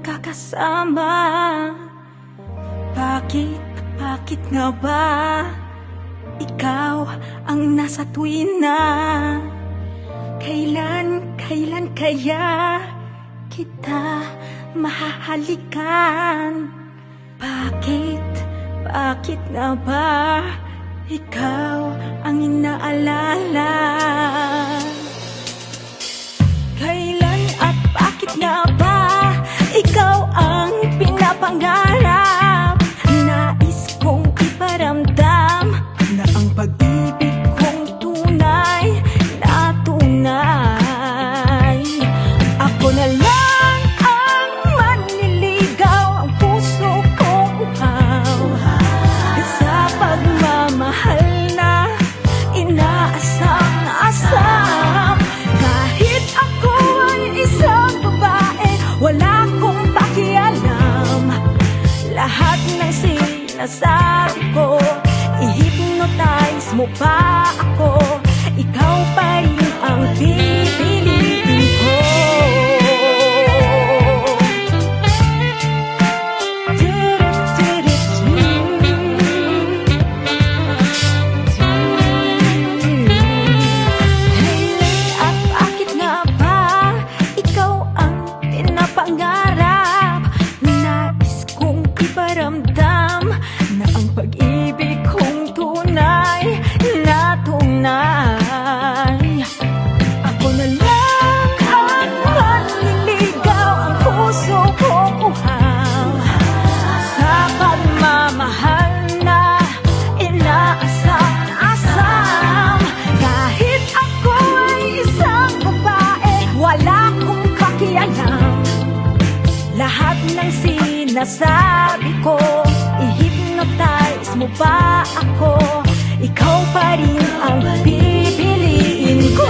makakasama. Bakit nga ba ikaw ang nasa tuwina? Kailan kaya kita mahahalikan? Bakit nga ba ikaw ang inaalala? Kailan at bakit nga ba ikaw ang pinapangarap? Nais kong iparamdam na ang pag-ibig kong tunay na tunay. Ako na lang ang manliligaw, ang puso kong uhaw sa pagmamahal na inaasam-asam. Kahit ako ay isang babae, wala akong pakialam. Lahat ng sinasabi ko, i-hypnotize mo pa ako. Ikaw pa rin ang pipiliin ko. Kailan at bakit nga ba ikaw ang pinapangarap? Nais kong iparamdam na ang pag-ibig kong tunay na tunay. Ako na lang ang manliligaw, ang puso kong uhaw sa pagmamahal na inaasam-asam. Kahit ako ay isang babae, wala akong pakialam. Lahat ng sinasabi ko, i-hypnotize mo pa ako. Ikaw pa rin ang pipiliin ko.